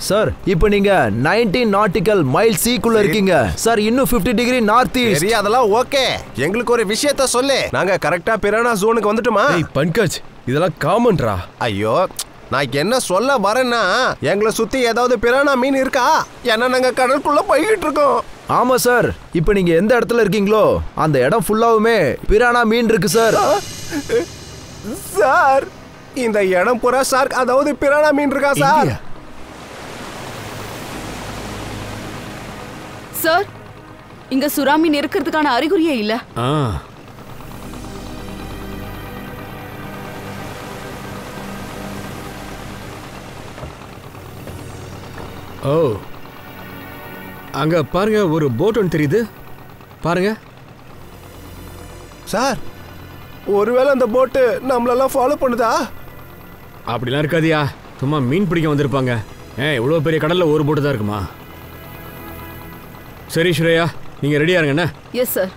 Sir இப்போ நீங்க 19 nautical mile சீக்குள்ள இருக்கீங்க சார். இன்னும் 50 டிகிரி நார்த் ஈஸ்ட். சரி அதெல்லாம் ஓகே. எங்களுக்கு ஒரு விஷயத்த சொல்லு. நாங்க கரெக்டா பிரானா ஜோனுக்கு வந்துட்டோமா? ஏய் பங்கஜ், இதெல்லாம் காமன்ரா. ஐயோ, நான் என்ன சொல்ல வரேன்னா எங்களை சுத்தி ஏதாவது பிரானா மீன் இருக்கா? ஏன்னா நாங்க கடலுக்குள்ள போய்கிட்டு இருக்கோம். ஆமா சார். இப்போ நீங்க எந்த இடத்துல இருக்கீங்களோ அந்த இடம் ஃபுல்லாவுமே பிரானா மீன் இருக்கு சார். சார் இந்த இடம் பூரா சார் அதாவது பிரானா மீன் இருக்கா சார்? சார் இங்க சுறா மீன் இருக்கிறதுக்கான அறிகுறியே இல்ல. ஓ, அங்க பாருங்க, ஒரு போட் ஒன்று தெரியுது பாருங்க. சார் ஒருவேளை அந்த போட்டு நம்மளெல்லாம் ஃபாலோ பண்ணுதா? அப்படிலாம் இருக்காதியா, சும்மா மீன் பிடிக்க வந்திருப்பாங்க. இவ்வளோ பெரிய கடல்ல ஒரு போட்டு தான் இருக்குமா? சரி ஸ்ரேயா, நீங்க ரெடியா இருங்கண்ணா. Yes sir.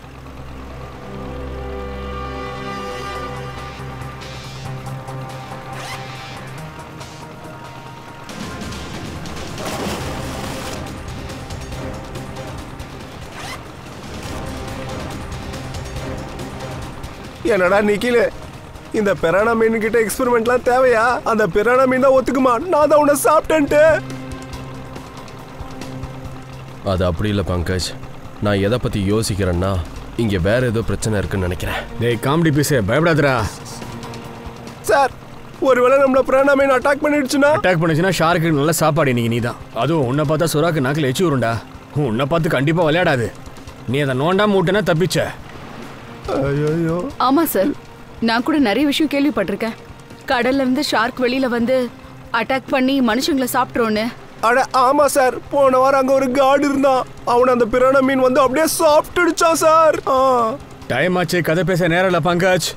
என்னடா நிக்கில, இந்த பிரானா மீன் கிட்ட எக்ஸ்பெரிமெண்ட்லாம் தேவையா? அந்த பிரானா மீன் தான் ஒத்துக்குமா நான் தான் உன்னை சாப்பிட்டேன்ட்டு? அது அப்படி இல்லை பங்கஜ். நான் எதை பற்றி யோசிக்கிறேன்னா இங்கே வேற ஏதோ பிரச்சனை இருக்குன்னு நினைக்கிறேன். டேய் காமெடி பீஸே, பயப்படாதடா. சார் ஒருவேளை நம்மள பிரானா மீன் அட்டாக் பண்ணிடுச்சுன்னா? அட்டாக் பண்ணுச்சுன்னா ஷார்க்கு நல்ல சாப்பாடு இன்னைக்கு நீ தான். அதுவும் உன்னை பார்த்தா சுறாக்கு நாக்கில் எச்சி வரும்டா. உன்னை பார்த்து கண்டிப்பாக விளையாடாது. நீ அதை நோண்டாம விட்டனா தப்பிச்ச. ஐயோ. ஆமா சார், நான் கூட நிறைய விஷயம் கேள்விப்பட்டிருக்கேன். கடல்ல இருந்து ஷார்க் வெளியில வந்து அட்டாக் பண்ணி மனுஷங்களை சாப்பிட்றோன்னு. அட ஆமா சார், போன வாரம் அங்க ஒரு கார்டு இருந்தான். அவன் அந்த பிரானா மீன் வந்து அப்படியே சாப்பிட்டுடுச்சான் சார். டைம் ஆச்சு, கதை பேச நேரம் இல்லை பங்கஜ்.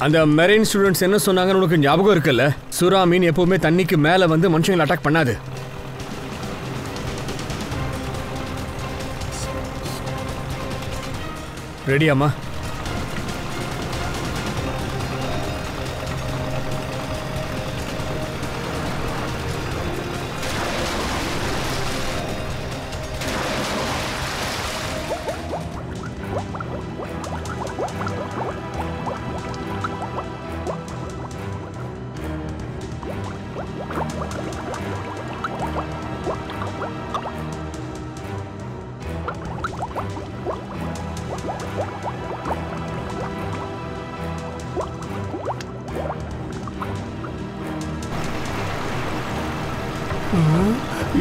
அந்த மெரைன் ஸ்டூடெண்ட்ஸ் என்ன சொன்னாங்கன்னு உனக்கு ஞாபகம் இருக்குல்ல? சுறா மீன் எப்பவுமே தண்ணிக்கு மேலே வந்து மனுஷங்களை அட்டாக் பண்ணாது. ரெடியாம்மா?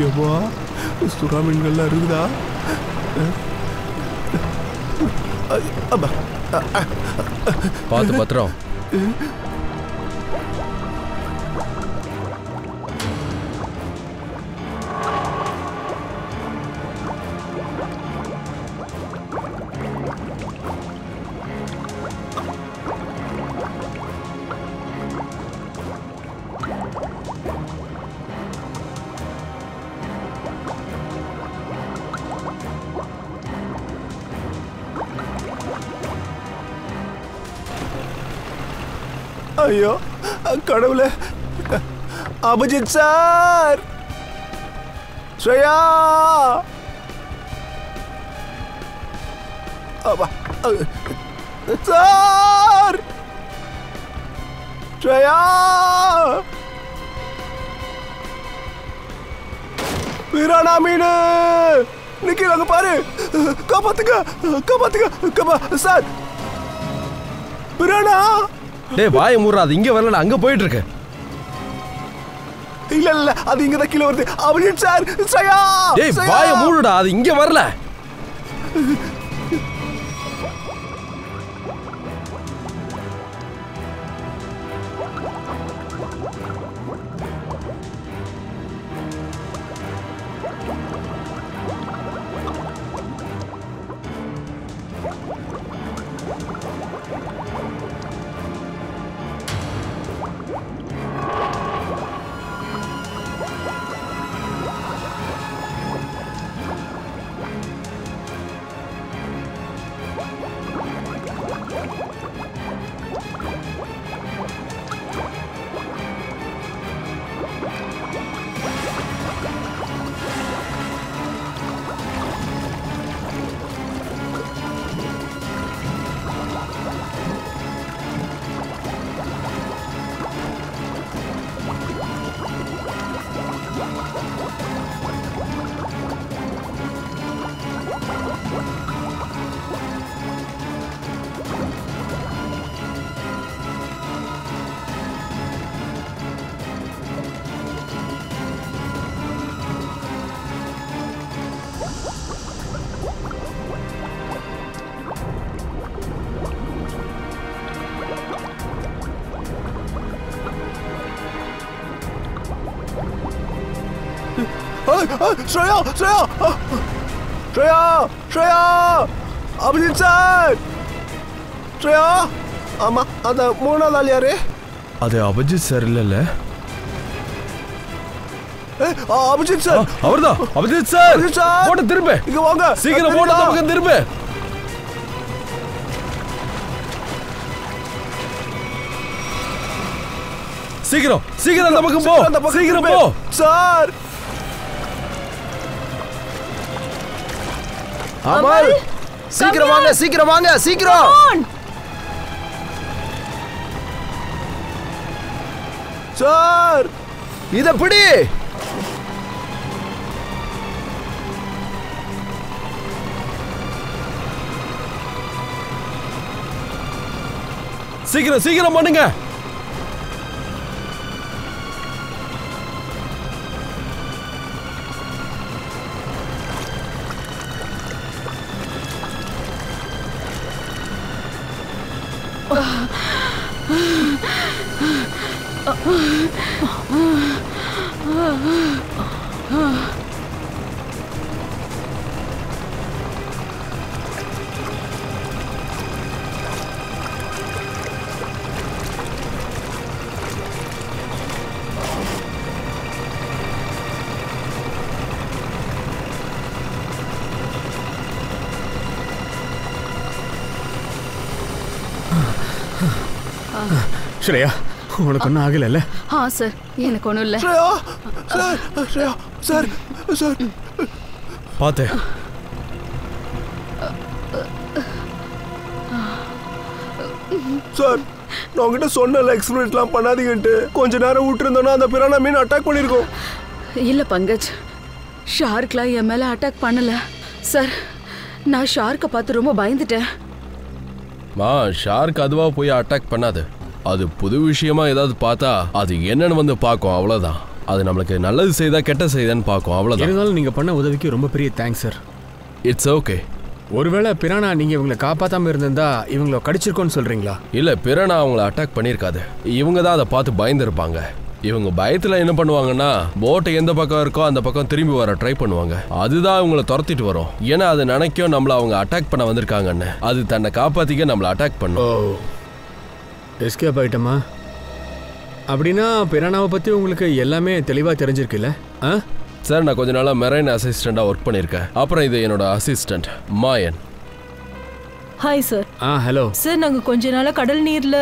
ஏவா சுறா மீன்கள்லாம் இருக்குதா? பார்த்து பத்திரம். ஐயோ கடவுளே. அபிஜித் சார், ஸ்ரேயா, சார், ஸ்ரேயா, பிரானா மீன் நிக்கிறாங்க பாரு. காப்பாத்துங்க காப்பாத்துங்க சார். பிரானா. டேய் வாயை மூடுறா, அது இங்கே வரல, அங்கே போயிட்டு இருக்கு. இல்ல அது இங்க தான் கீழ வருது. அபிஜித் சார், ஸ்ரேயா. டேய் வாயை மூடுடா, அது இங்கே வரல. ஸ்ரேயா ஸ்ரேயா ஸ்ரேயா ஸ்ரேயா அபிஜித் சார் ஸ்ரேயா ஆமா அந்த மூணாவது ஆள் யாரு அது அபிஜித் சார் இல்லைல்ல அபிஜித் சார் அவர்தான் அபிஜித் சார் அபிஜித் சார் போட்டு திரும்ப இங்க வாங்க சீக்கிரம் போட்டு பக்கம் திரும்ப சீக்கிரம் சீக்கிரம் அந்த பக்கம் போ சீக்கிரம் போ சார் அமல் சீக்கிரம் வாங்க சீக்கிரம் வாங்க சீக்கிரம் சார் இத பிடி சீக்கிரம் சீக்கிரம் பண்ணுங்க ஸ்ரேயா உனக்கு ஒன்றும் ஆகலைல்ல சார் எனக்கு ஒன்றும் இல்லை Shreya sir Shreya sir sir பார்த்தேன் சார் நான் உங்ககிட்ட சொன்னல எக்ஸ்பிரிமெண்ட்லாம் பண்ணாதீங்கன்ட்டு கொஞ்ச நேரம் விட்டுருந்தோன்னா அந்த பிரானா மீன் அட்டாக் பண்ணியிருக்கோம் இல்லை பங்கஜ் ஷார்க்லாம் என் மேலே அட்டாக் பண்ணல சார் நான் ஷார்க்கை பார்த்து ரொம்ப பயந்துட்டேன் ஷார்க் அதுவா போய் அட்டாக் பண்ணாது அது புது விஷயமா ஏதாவது பார்த்தா அது என்னன்னு வந்து பார்க்கும் அவ்வளவுதான் அது நம்மளுக்கு நல்லது செய்தா கெட்ட செய்தான்னு பார்க்கும் அவ்வளவுதான் இருந்தாலும் நீங்க பண்ண உதவிக்கு ரொம்ப பெரிய தேங்க்ஸ் சார் இட்ஸ் ஓகே ஒருவேளை பிரானா நீங்க இவங்களை காப்பாத்தாம இருந்திருந்தா இவங்கள கடிச்சிருக்கோன்னு சொல்றீங்களா இல்ல பிரானா அவங்கள அட்டாக் பண்ணிருக்காது இவங்க தான் அதை பார்த்து பயந்துருப்பாங்க இவங்க பயத்துல என்ன பண்ணுவாங்கன்னா போட்டை எந்த பக்கம் இருக்கோ அந்த பக்கம் திரும்பி வர ட்ரை பண்ணுவாங்க அதுதான் அவங்கள துரத்திட்டு வரும் ஏன்னா அது நினைக்கும் நம்மள அவங்க அட்டாக் பண்ண வந்திருக்காங்கன்னு அது தன்னை காப்பாத்திக்க நம்மள அட்டாக் பண்ணும் எஸ்கேப் ஆயிட்டமா அப்படின்னா பிரானாவை பத்தி உங்களுக்கு எல்லாமே தெளிவா தெரிஞ்சிருக்குல்ல சார் நான் கொஞ்ச நாளா மெரைன் அசிஸ்டண்டா ஒர்க் பண்ணிருக்கேன் அப்புறம் இது என்னோட அசிஸ்டன்ட் மாயன் ஹாய் சார் ஹலோ சார் நாங்க கொஞ்ச நாளா கடல் நீர்ல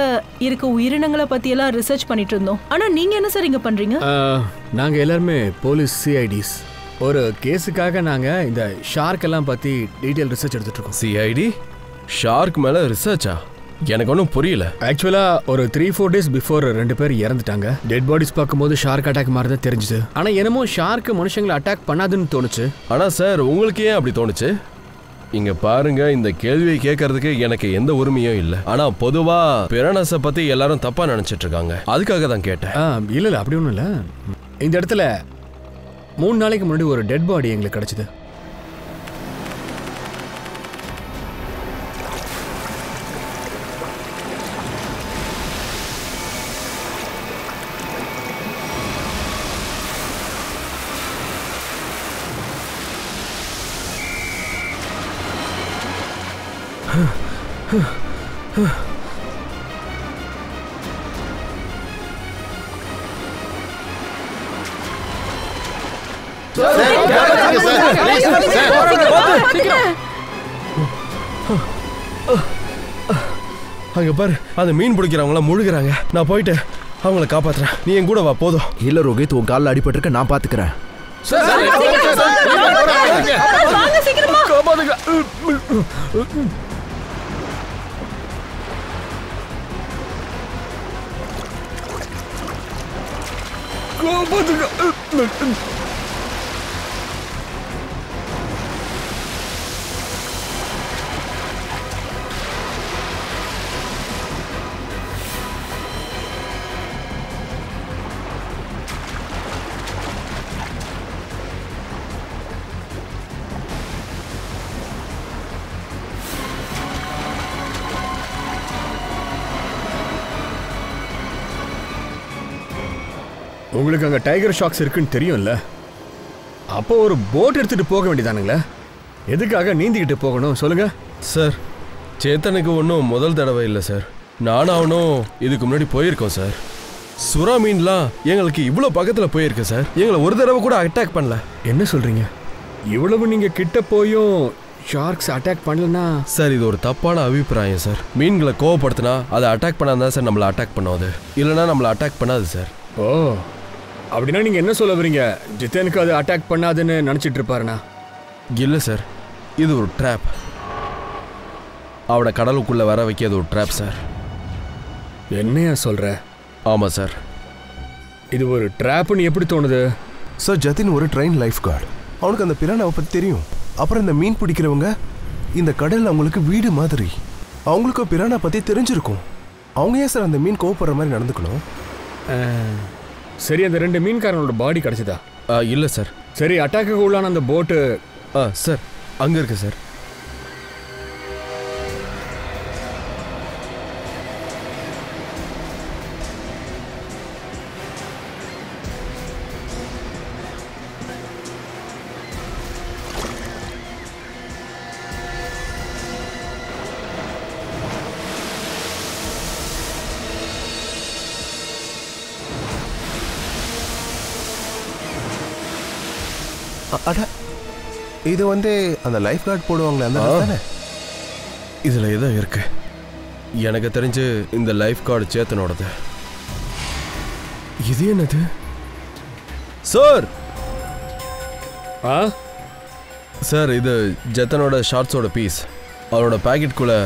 இருக்க உயிரினங்களை பத்தி எல்லாம் ரிசர்ச் பண்ணிட்டு இருந்தோம் ஆனா நீங்க என்ன சார் இங்க பண்றீங்க நாங்க எல்லாருமே போலீஸ் சிஐடிஸ் ஒரு கேஸுக்காக நாங்க இந்த ஷார்க் எல்லாம் பத்தி டீடைல் ரிசர்ச் எடுத்துட்டு இருக்கோம் சிஐடி ஷார்க் மேல ரிசர்ச்சா எனக்கு ஒன்றும் புரியல ஆக்சுவலா ஒரு 3-4 days பிஃபோர் 2 பேர் இறந்துட்டாங்க டெட் பாடிஸ் பார்க்கும்போது ஷார்க் அட்டாக் மாதிரி தான் தெரிஞ்சுது ஆனா என்னமோ ஷார்க் மனுஷங்களை அட்டாக் பண்ணாதுன்னு தோணுச்சு ஆனா சார் உங்களுக்கு ஏன் அப்படி தோணுச்சு இங்க பாருங்க இந்த கேள்வியை கேட்கறதுக்கு எனக்கு எந்த உரிமையும் இல்லை ஆனா பொதுவா பிரானஸை பத்தி எல்லாரும் தப்பா நினைச்சிட்டு இருக்காங்க அதுக்காக தான் கேட்டேன் இல்ல அப்படி ஒன்றும் இல்லை இந்த இடத்துல 3 நாளைக்கு முன்னாடி ஒரு டெட் பாடி எங்களுக்கு கிடைச்சது அங்க பாரு அந்த மீன் பிடிக்கிறவங்களாம் முழுகிறாங்க நான் போயிட்டு அவங்கள காப்பாத்துறேன் நீ என் கூட வா போதும் இல்ல ரோஹித் உன் காலில் அடிபட்டிருக்க நான் பாத்துக்கிறேன் உங்களுக்கு அங்க டைகர் ஷாக்ஸ் இருக்குன்னு தெரியும்ல அப்போ ஒரு போட் எடுத்துட்டு போக வேண்டியதானுங்களே? எதுக்காக நீந்திக்கிட்டு போகணும் சொல்லுங்க? சார், சேத்தனுக்கு ஒன்றும் முதல் தடவை இல்லை சார். நானும் அவனும் இதுக்கு முன்னாடி போயிருக்கோம் சார். சுறா மீன்லாம் எங்களுக்கு இவ்வளோ பக்கத்தில் போயிருக்கு சார். எங்களை ஒரு தடவை கூட அட்டாக் பண்ணல. என்ன சொல்றீங்க? இவ்வளவு நீங்க கிட்ட போயும் ஷார்க்ஸ் அட்டாக் பண்ணலனா? சார், இது ஒரு தப்பான அபிப்பிராயம் சார். மீன்களை கோவப்படுத்தினா அதை அட்டாக் பண்ணாதான் சார் நம்மளை அட்டாக் பண்ணாது, இல்லைனா நம்மளை அட்டாக் பண்ணாது சார். ஓ, அப்படின்னா நீங்க என்ன சொல்ல வரீங்க? ஜித்தனுக்கு அது அட்டாக் பண்ணாதுன்னு நினைச்சிட்டு இருப்பாருனா? இல்லை சார், இது ஒரு ட்ராப். அவனை கடலுக்குள்ளே வர வைக்கிறது ஒரு ட்ராப் சார். என்னையா சொல்ற? ஆமாம் சார். இது ஒரு ட்ராப்னு எப்படி தோணுது? சார், ஜதின் ஒரு ட்ரெயின் லைஃப் கார்டு. அவனுக்கு அந்த பிரானாவை பற்றி தெரியும். அப்புறம் இந்த மீன் பிடிக்கிறவங்க இந்த கடல் அவங்களுக்கு வீடு மாதிரி. அவங்களுக்கு பிரானா பற்றி தெரிஞ்சிருக்கும். அவங்க ஏன் சார் அந்த மீன் கோவப்படுற மாதிரி நடந்துக்கணும்? சரி, அந்த 2 மீன்காரனோட பாடி கிடைச்சதா? இல்லை சார். சரி, அட்டாக்கு உள்ளான அந்த போட்டு? சார், அங்கே இருக்கு சார். அட, இது அந்த லைஃப் கார்டு போடுவாங்களே அந்த தானே? இதில் ஏதோ இருக்கு. எனக்கு தெரிஞ்சு இந்த லைஃப் கார்டு சேத்தனோடது. இது என்னது சார்? சார், இது ஜத்தனோட ஷார்ட்ஸோட பீஸ். அவரோட பேக்கெட்குள்ளே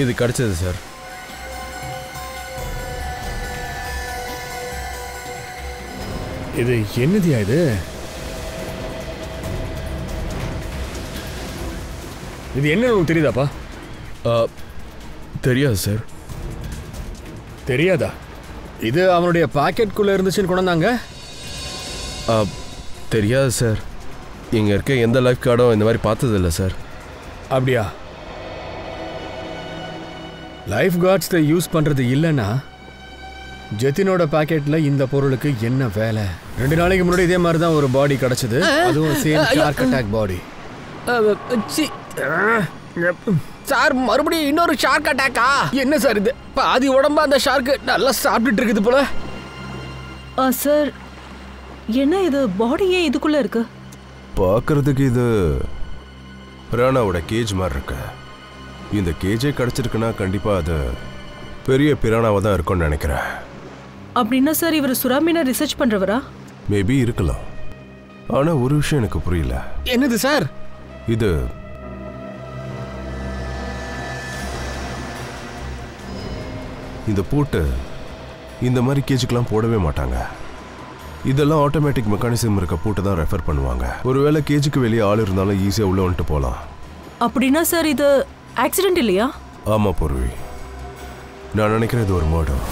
இது கிடச்சிது சார். இது என்னதியா இது? இது என்ன உங்களுக்கு தெரியுதாப்பா? தெரியாது சார். தெரியாதா? இது அவனுடைய பாக்கெட்குள்ளே இருந்துச்சுன்னு கொண்டாங்க? தெரியாது சார். இங்கே இருக்க எந்த லைஃப் கார்டும் இந்த மாதிரி பார்த்ததில்லை சார். அப்படியா? லைஃப் கார்ட்ஸை யூஸ் பண்ணுறது இல்லைன்னா ஜெத்தினோட பாக்கெட்டில் இந்த பொருளுக்கு என்ன வேலை? 2 நாளைக்கு முன்னாடி இதே மாதிரி தான் ஒரு பாடி கிடச்சிது. அதுவும் சேம் ஷார்க் அட்டாக் பாடி. சார், மறுபடியும் இன்னொரு ஷார்க் அட்டாக்கா? என்ன சார் இது? பாதி உடம்பு அந்த ஷார்க்கு நல்லா சாப்பிட்டுட்டு இருக்குது போல. சார், என்ன இது? பாடியே இதுக்குள்ள இருக்கு. பார்க்கறதுக்கு இது பிரானாவோட கேஜ் மாதிரி இருக்கு. இந்த கேஜே கிடைச்சிருக்குன்னா கண்டிப்பா அது பெரிய பிரானாவா தான் இருக்கும்னு நினைக்கிறேன். அப்படின்னா சார், இவர் சுறாமீனை ரிசர்ச் பண்றவரா? மேபி இருக்கலாம். ஆனா ஒரு விஷயம் எனக்கு புரியல. என்னது சார்? இது இந்த பூட்டு இந்த மாதிரி கேஜுக்கெல்லாம் போடவே மாட்டாங்க. இதெல்லாம் ஆட்டோமேட்டிக் மெக்கானிசம் இருக்க பூட்டு தான் ரெஃபர் பண்ணுவாங்க. ஒருவேளை கேஜுக்கு வெளியே ஆள் இருந்தாலும் ஈஸியாக உள்ள வந்துட்டு போகலாம். அப்படின்னா சார், இது ஆக்சிடென்ட் இல்லையா? ஆமாம் பூர்வி, நான் நினைக்கிறேன் இது ஒரு மர்டர்.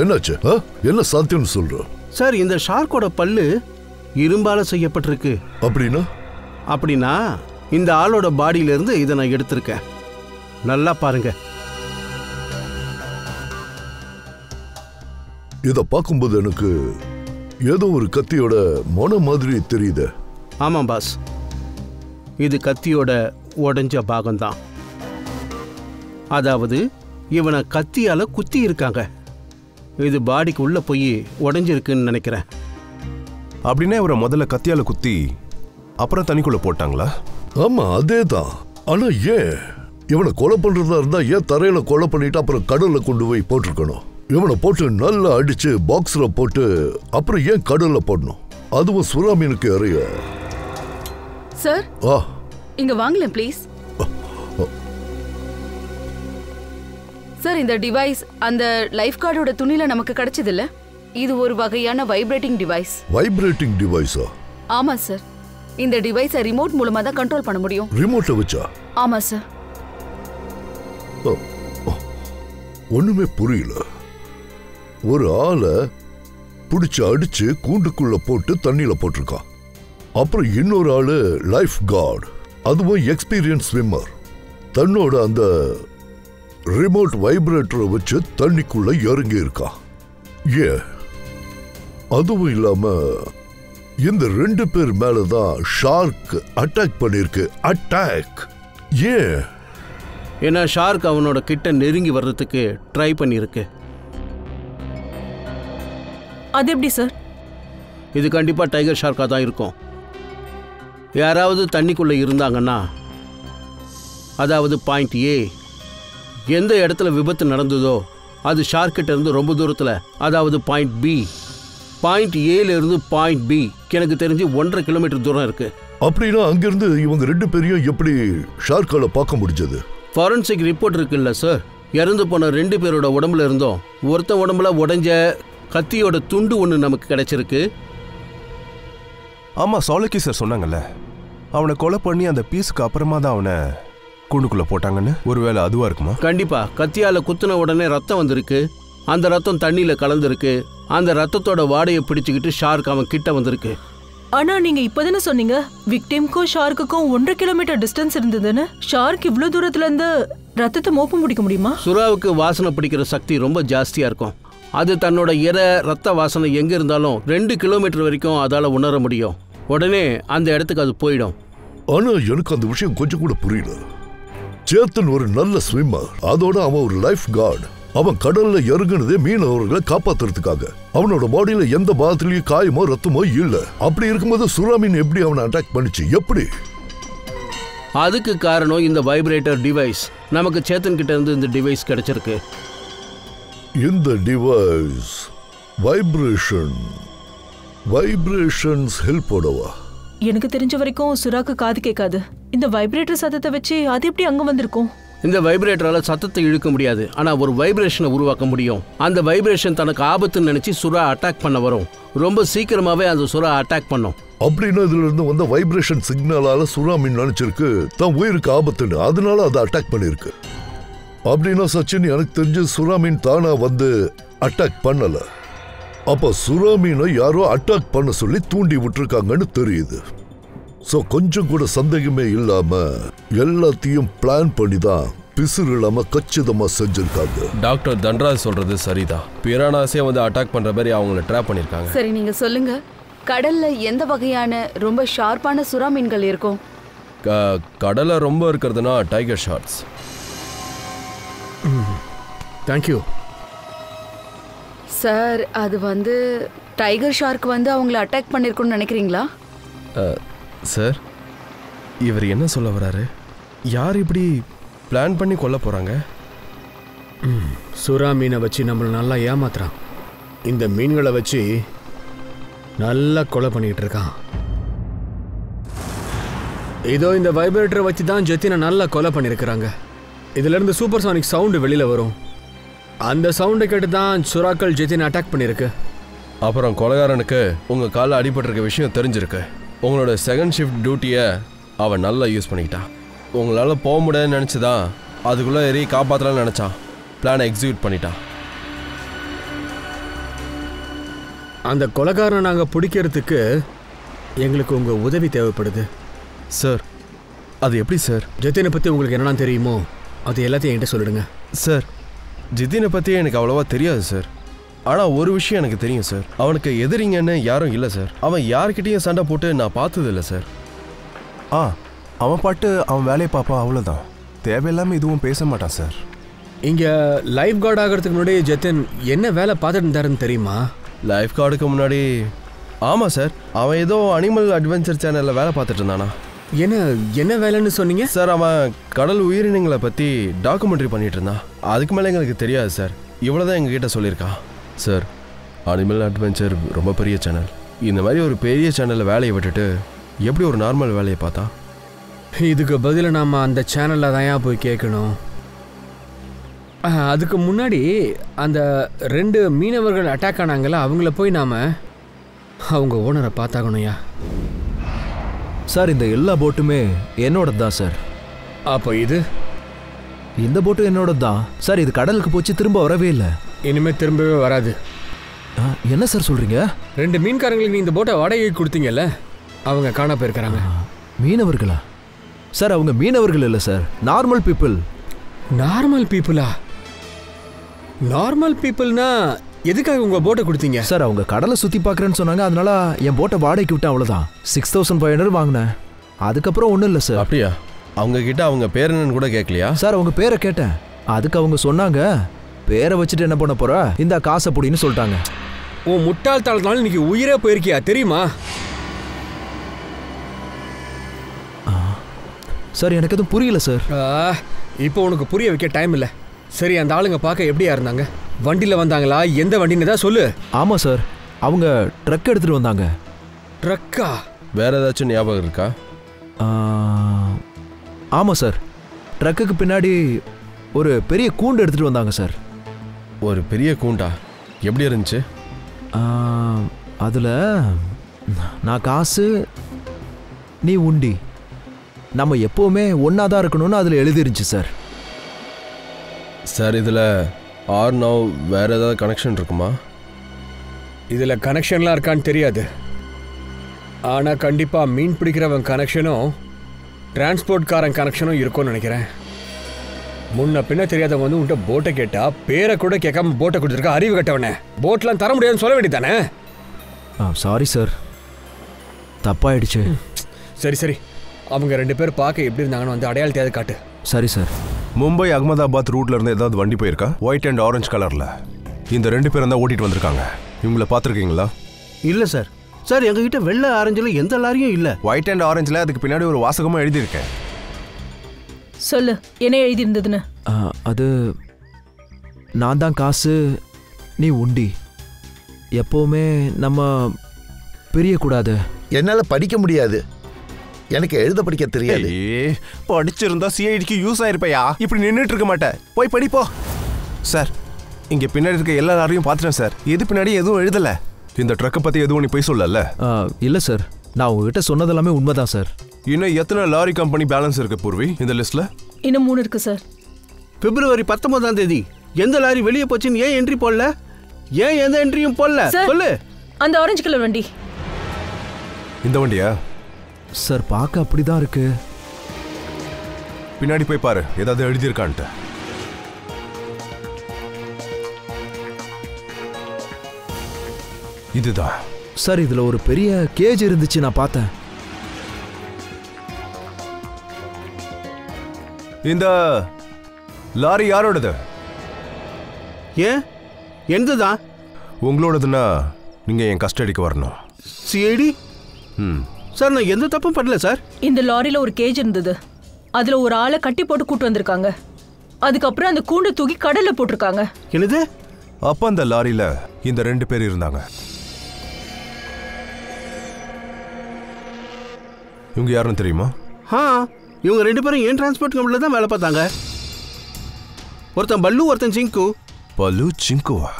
என்னாச்சு? என்ன சாத்தியம் சொல்ற? சார், இந்த ஷார்க்கோட பல்லு இரும்பால செய்யப்பட்டிருக்கு. அப்படின்னா இந்த ஆளோட பாடியில இருந்து இதை நான் எடுத்திருக்கேன். நல்லா பாருங்க. இத பார்க்கும்போது எனக்கு ஏதோ ஒரு கத்தியோட மொன மாதிரி தெரியுது. ஆமாம் பாஸ், இது கத்தியோட உடைஞ்ச பாகம்தான். அதாவது இவனை கத்தியால குத்தி இருக்காங்க. இது பாடிக்கு உள்ள போய் உடைஞ்சிருக்குன்னு நினைக்கிறேன். அப்படின்னா இவரை முதல்ல கத்தியால குத்தி அப்புறம் தண்ணிக்குள்ள போட்டாங்களா? ஆமா, அதேதான். ஆனா ஏன் இவனை கொலை பண்றதா இருந்தா ஏன் தரையில கொலை பண்ணிட்டு அப்புறம் கடல்ல கொண்டு போய் போட்டிருக்கணும்? இவனை போட்டு நல்லா அடிச்சு பாக்ஸ்ல போட்டு அப்புறம் ஏன் கடல்ல போடணும்? அதுவும் சுறா மீனுக்கு இறைய. சார், இங்க வாங்கலாம் ப்ளீஸ். சார் இந்த டிவைஸ் அந்த லைஃப் கார்டோட துணியில நமக்கு கிடைச்சது இல்ல? இது ஒரு வகையான வைப்ரேட்டிங் டிவைஸ். வைப்ரேட்டிங் டிவைஸா? ஆமா சார். இந்த டிவைஸை ரிமோட் மூலமா தான் கண்ட்ரோல் பண்ண முடியும். ரிமோட்டை வச்சா? ஆமா சார். ஒண்ணுமே புரியல. ஒரு ஆளை பிடிச்சு அடிச்சு கூண்டுக்குள்ள போட்டு தண்ணியில போட்டிருக்கான். அப்புறம் இன்னொரு ஆளு லைஃப் கார்டு, அதுவும் எக்ஸ்பீரியன்ஸ் ஸ்விம்மர், தன்னோட அந்த ரிமோட் வைப்ரேட்டரை வச்சு தண்ணிக்குள்ள இறங்கி இருக்கான். அதுவும் இல்லாம இந்த 2 பேர் மேலதான் ஷார்க் அட்டாக் பண்ணிருக்கு. அட்டாக் ஏன்னா ஷார்க் அவனோட கிட்ட நெருங்கி வர்றதுக்கு ட்ரை பண்ணியிருக்கு. அது எப்படி சார்? இது கண்டிப்பா டைகர் ஷார்க்கா தான் இருக்கும். யாராவது தண்ணிக்குள்ள இருந்தாங்கன்னா, அதாவது பாயிண்ட் ஏ, எந்த இடத்துல விபத்து நடந்ததோ அது ஷார்க் கிட்ட இருந்து ரொம்ப தூரத்துல, அதாவது பாயிண்ட் பி. பாயிண்ட் ஏல இருந்து பாயிண்ட் பி எனக்கு தெரிஞ்சு 1.5 கிலோமீட்டர் தூரம் இருக்கு. அப்படின்னா அங்கிருந்து இவங்க 2 பேரையும் எப்படி ஷார்க்கால பார்க்க முடிஞ்சது? ஃபாரன்சிக் ரிப்போர்ட் இருக்குல்ல சார், இறந்து போன 2 பேரோட உடம்புல இருந்தோம் ஒருத்தன் உடம்புல உடைஞ்ச கத்தியோட துண்டு ஒன்று நமக்கு கிடைச்சிருக்கு. ஆமா, சாலக்கி சார் சொன்னாங்கல்ல, அவனை கொலை பண்ணி அந்த பீஸுக்கு அப்புறமா தான் அவனை கூண்டுக்குள்ள போட்டாங்கன்னு. ஒருவேளை அதுவா இருக்குமா? கண்டிப்பா. கத்தியால குத்துன உடனே ரத்தம் வந்திருக்கு. அந்த ரத்தம் தண்ணியில கலந்துருக்கு. அந்த ரத்தத்தோட வாடையை பிடிச்சுக்கிட்டு ஷார்க் அவன் கிட்ட வந்திருக்கு. ஆனா நீங்க இப்பதானே சொன்னீங்க விக்டிம்க்கும் ஷார்க்குக்கும் 1.5 கிலோமீட்டர் டிஸ்டன்ஸ் இருந்ததுன்னு. ஷார்க் இவ்வளவு தூரத்துல இருந்து ரத்தத்தை மோப்பம் பிடிக்க முடியுமா? சுறாவுக்கு வாசனை பிடிக்கிற சக்தி ரொம்ப ஜாஸ்தியா இருக்கும். அது தன்னோட ரத்த வாசனை எங்க இருந்தாலும் 2 கிலோமீட்டர் வரைக்கும் அதால உணர முடியும். உடனே அந்த இடத்துக்கு அது போயிடும். ஆனா எனக்கு அந்த விஷயம் கொஞ்சம் கூட புரியல. சேத்தன் ஒரு நல்ல ஸ்விம்மர், அதோட அவன் ஒரு லைஃப் கார்டு. அவன் கடல்ல இறங்குனதே மீனவர்களை காப்பாத்துறதுக்காக. அவனோட பாடியில எந்த பாகத்திலயும் காயமோ ரத்தமோ இல்ல. அப்படி இருக்கும்போது சுறா மீன் எப்படி அவனை அட்டாக் பண்ணிச்சு? எப்படி? அதுக்கு காரணம் இந்த வைப்ரேட்டர் டிவைஸ். நமக்கு சேத்தன் கிட்ட இருந்து இந்த டிவைஸ் கிடைச்சிருக்கு. இந்த டிவைஸ் வைப்ரேஷன்ஸ் ஹெல்ப்போடவா? எனக்கு தெரிஞ்ச வரைக்கும் சுறாக்கு காது கேட்காது. இந்த வைப்ரேட்டர் சத்தத்தை வச்சு அது எப்படி அங்க வந்திருக்கும்? இந்த வைப்ரேட்டரால சத்தத்தை இழுக்க முடியாது, ஆனா ஒரு வைப்ரேஷனை உருவாக்க முடியும். அந்த வைப்ரேஷன் தனக்கு ஆபத்துன்னு நினைச்சு சுறா அட்டாக் பண்ண வரும். ரொம்ப சீக்கிரமாவே அந்த சுறா அட்டாக் பண்ணும். அப்படின்னா இதுல இருந்து வந்த வைப்ரேஷன் சிக்னலால சுறா மீன் நினைச்சிருக்கு தான் உயிருக்கு ஆபத்துன்னு, அதனால அதை அட்டாக் பண்ணிருக்கு. அப்படின்னா சச்சின், எனக்கு தெரிஞ்சு சுறா மீன் தானா வந்து அட்டாக் பண்ணல. அப்ப சுறா மீனை யாரோ அட்டாக் பண்ண சொல்லி தூண்டி விட்டுருக்காங்கன்னு தெரியுது. சோ கொஞ்சம் கூட சந்தேகமே இல்லாம எல்லாத்தையும் பிளான் பண்ணி தான் பிசுறு இல்லாம கச்சிதமா செஞ்சிருக்காங்க. டாக்டர் தன்ராஜ் சொல்றது சரிதான். பிரானாஸே வந்து அட்டாக் பண்ற மாதிரி அவங்கள ட்ராப் பண்ணிருக்காங்க. சரி, நீங்க சொல்லுங்க, கடல்ல எந்த வகையான ரொம்ப ஷார்ப்பான சுறா மீன்கள் இருக்கும்? கடல்ல ரொம்ப இருக்கிறதுனா டைகர் ஷார்க்ஸ். Thank you sir. அது வந்து டைகர் ஷார்க் வந்து அவங்கள அட்டாக் பண்ணிருக்கும்னு நினைக்கிறீங்களா? சார், இவர் என்ன சொல்ல வராரு? யார் இப்படி பிளான் பண்ணி கொல்ல போறாங்க? சுறா மீனை வச்சு நம்மளை நல்லா ஏமாத்துறான். இந்த மீன்களை வச்சு நல்லா கொலை பண்ணிட்டு இருக்கான். இதோ இந்த வைப்ரேட்டரை வச்சு தான் ஜெத்தினை நல்லா கொலை பண்ணியிருக்கிறாங்க. இதுல இருந்து சூப்பர் சானிக் சவுண்டு வெளியில வரும். அந்த சவுண்டை கேட்டு தான் சுறாக்கள் ஜெத்தினை அட்டாக் பண்ணியிருக்கு. அப்புறம் கொலைகாரனுக்கு உங்க காலில் அடிபட்டிருக்க விஷயம் தெரிஞ்சிருக்கு. உங்களோட செகண்ட் ஷிஃப்ட் டியூட்டியை அவன் நல்லா யூஸ் பண்ணிக்கிட்டான். உங்களால் போக முடியாதுன்னு நினச்சிதான் அதுக்குள்ளே ஏறி காப்பாற்றலான்னு நினச்சான். பிளானை எக்ஸிக்யூட் பண்ணிட்டான். அந்த கொலைகாரனை நாங்கள் பிடிக்கிறதுக்கு எங்களுக்கு உங்கள் உதவி தேவைப்படுது. சார், அது எப்படி சார்? ஜெத்தினை பற்றி உங்களுக்கு என்னெல்லாம் தெரியுமோ அது எல்லாத்தையும் என்கிட்ட சொல்லிடுங்க. சார், ஜித்தினை பற்றி எனக்கு அவ்வளோவா தெரியாது சார். ஆனால் ஒரு விஷயம் எனக்கு தெரியும் சார். அவனுக்கு எதிரிங்கன்னு யாரும் இல்லை சார். அவன் யார்கிட்டையும் சண்டை போட்டு நான் பார்த்தது இல்லை சார். அவன் பாட்டு அவன் வேலையை பார்ப்பான், அவ்வளோதான். தேவையில்லாமல் எதுவும் பேச மாட்டான் சார். இங்கே லைஃப் கார்டு ஆகிறதுக்கு முன்னாடி ஜெத்தின் என்ன வேலை பார்த்துட்டு இருந்தாருன்னு தெரியுமா? லைஃப் கார்டுக்கு முன்னாடி? ஆமாம் சார், அவன் ஏதோ அனிமல் அட்வென்ச்சர் சேனலில் வேலை பார்த்துட்டு இருந்தானா? என்ன வேலைன்னு சொன்னீங்க சார்? அவன் கடல் உயிரினங்களை பற்றி டாக்குமெண்ட்ரி பண்ணிட்டு இருந்தான். அதுக்கு மேலே எங்களுக்கு தெரியாது சார். இவ்வளோதான் எங்ககிட்ட சொல்லியிருக்கான் சார். அனிமல் அட்வென்ச்சர் ரொம்ப பெரிய சேனல். இந்த மாதிரி ஒரு பெரிய சேனலில் வேலையை விட்டுட்டு எப்படி ஒரு நார்மல் வேலையை பார்த்தா? இதுக்கு பதில் நாம் அந்த சேனலில் தான் போய் கேட்கணும். அதுக்கு முன்னாடி அந்த 2 மீனவர்கள் அட்டாக் ஆனாங்களா, அவங்கள போய் நாம அவங்க ஓனரை பார்த்தாகணும்யா. சார் இந்த எல்லா போட்டுமே என்னோட தான் சார். அப்போ இந்த போட்டும் என்னோட தான் சார். இது கடலுக்கு போச்சு, திரும்ப வரவே இல்லை. இனிமே திரும்பவே வராது. என்ன சார் சொல்றீங்க? 2 மீன்காரங்களுக்கு நீ இந்த போட்டை வாடகைக்கு கொடுத்தீங்கல்ல, அவங்க காணா போயிருக்கிறாங்க. மீனவர்களா? சார் அவங்க மீனவர்கள் இல்லை சார், நார்மல் பீப்புள். நார்மல் பீப்புளா? நார்மல் பீப்புள்னா எதுக்காக உங்க போட்டை கொடுத்தீங்க? சார் அவங்க கடலை சுற்றி பார்க்குறேன்னு சொன்னாங்க, அதனால என் போட்டை வாடகைக்கு விட்டேன், அவ்வளோதான். 6500 வாங்கினேன். அதுக்கப்புறம் ஒன்றும் இல்லை சார். அப்படியா? அவங்க கிட்ட அவங்க பேர் என்னன்னு கூட கேட்கலையா? சார் அவங்க பேரை கேட்டேன், அதுக்கு அவங்க சொன்னாங்க பேரை வச்சுட்டு என்ன பண்ண போற, இந்த காசை புடின்னு சொல்லிட்டாங்க. உன் முட்டாள்தாளத்தினால இன்னைக்கு உயிரே போயிருக்கியா தெரியுமா? சார் எனக்கு எதுவும் புரியல சார். இப்போ உனக்கு புரிய வைக்க டைம் இல்லை. சரி, அந்த ஆளுங்க பார்க்க எப்படியா இருந்தாங்க? வண்டியில் வந்தாங்களா? எந்த வண்டின்னு தான் சொல்லு. ஆமாம் சார், அவங்க ட்ரக் எடுத்துகிட்டு வந்தாங்க. ட்ரக்கா? வேற ஏதாச்சும் ஞாபகம் இருக்கா? ஆமாம் சார், ட்ரக்குக்கு பின்னாடி ஒரு பெரிய கூண்டு எடுத்துகிட்டு வந்தாங்க சார். ஒரு பெரிய கூண்டா? எப்படி இருந்துச்சு? அதில் நான் காசு, நீ உண்டி, நம்ம எப்போவுமே ஒன்றா தான் இருக்கணும்னு அதில் எழுதிருந்துச்சு சார். சார் இதில் ஆர்னவ் வேற ஏதாவது கனெக்ஷன் இருக்குமா? இதில் கனெக்ஷன்லாம் இருக்கான்னு தெரியாது, ஆனால் கண்டிப்பாக மீன் பிடிக்கிறவன் கனெக்ஷனும் டிரான்ஸ்போர்ட்காரன் கனெக்ஷனும் இருக்கும்னு நினைக்கிறேன். முன்ன பின்ன தெரியாதவங்க வந்து உன்ட்ட போட்டை கேட்டா பேரை கூட கேட்காம போட்டை கொடுத்துருக்க அறிவு கட்டவனே. போட்லாம் தர முடியாதுன்னு சொல்ல வேண்டியதானே? சாரி சார், தப்பாயிடுச்சு. சரி சரி, அவங்க 2 பேர் பார்க்க எப்படி இருந்தாங்கன்னு வந்து அடையாளத்தையாவது காட்டு. சரி சார். மும்பை அகமதாபாத் ரூட்ல இருந்து ஏதாவது வண்டி போயிருக்கா? ஒயிட் அண்ட் ஆரஞ்சு கலர்ல. இந்த 2 பேரும் தான் ஓட்டிட்டு வந்திருக்காங்க. இவங்கள பார்த்துருக்கீங்களா? இல்லை சார். சார் எங்ககிட்ட வெள்ளை ஆரஞ்சில் எந்த லாரியும் இல்லை. ஒயிட் அண்ட் ஆரஞ்சில் அதுக்கு பின்னாடி ஒரு வாசகமாக எழுதியிருக்கேன். சொல்லு, என்ன எழுதி இருந்ததுன்னு. அது நான் தான் காசு, நீ உண்டி, எப்போவுமே நம்ம பிரியக்கூடாது. என்னால் படிக்க முடியாது, எனக்கு எழுத படிக்க தெரியாது. படிச்சிருந்தா சிஐடிக்கு யூஸ் ஆயிருப்பையா. இப்படி நின்றுட்டு இருக்க மாட்டேன், போய் படிப்போ. சார் இங்கே பின்னாடி இருக்க எல்லா லாரியும் பார்த்துட்டேன் சார். எது பின்னாடி எதுவும் எழுதலை. இந்த ட்ரக்கை பற்றி எதுவும் நீ போய் சொல்லல? இல்லை சார், நான் உங்ககிட்ட சொன்னதெல்லாமே உண்மைதான் சார். இன்னும் எத்தனை லாரி கம்பெனி பேலன்ஸ் இருக்கு பூர்வி இந்த லிஸ்ட்ல? இன்னும் 3 இருக்கு சார். பிப்ரவரி 19ஆம் தேதி எந்த லாரி வெளியே போச்சுன்னு ஏன் என்ட்ரி போடல? ஏன் எந்த என்ட்ரியும் போடல? சொல்லு. அந்த ஆரஞ்சு கலர் வண்டி. இந்த வண்டியா? சார் பார்க்க அப்படிதான் இருக்கு. பின்னாடி போய் பாரு, ஏதாவது எழுதியிருக்கான்ட்டு. இதுதான் சார். இதுல ஒரு பெரிய கேஜ் இருந்துச்சு, நான் பார்த்தேன். இந்த லாரி யாரோடது? ஏன் எந்ததான்? உங்களோடதுன்னா நீங்க என் கஸ்டடிக்கு வரணும். சிஐடி? சார் நான் எந்த தப்பும் பண்ணல சார். இந்த லாரியில ஒரு கேஜ் இருந்தது, அதுல ஒரு ஆளை கட்டி போட்டு கூட்டு வந்திருக்காங்க. அதுக்கப்புறம் அந்த கூண்டை தூக்கி கடல்ல போட்டிருக்காங்க. என்னது? அப்ப அந்த லாரியில இந்த 2 பேர் இருந்தாங்க. இவங்க யாருன்னு தெரியுமா? இவங்க 2 பேரும் ஏன் டிரான்ஸ்போர்ட் கம்பெனில தான் வேலை பார்த்தாங்க. ஒருத்தன் பல்லு, ஒருத்தன் சிங்கு. பல்லு, சிங்குவா?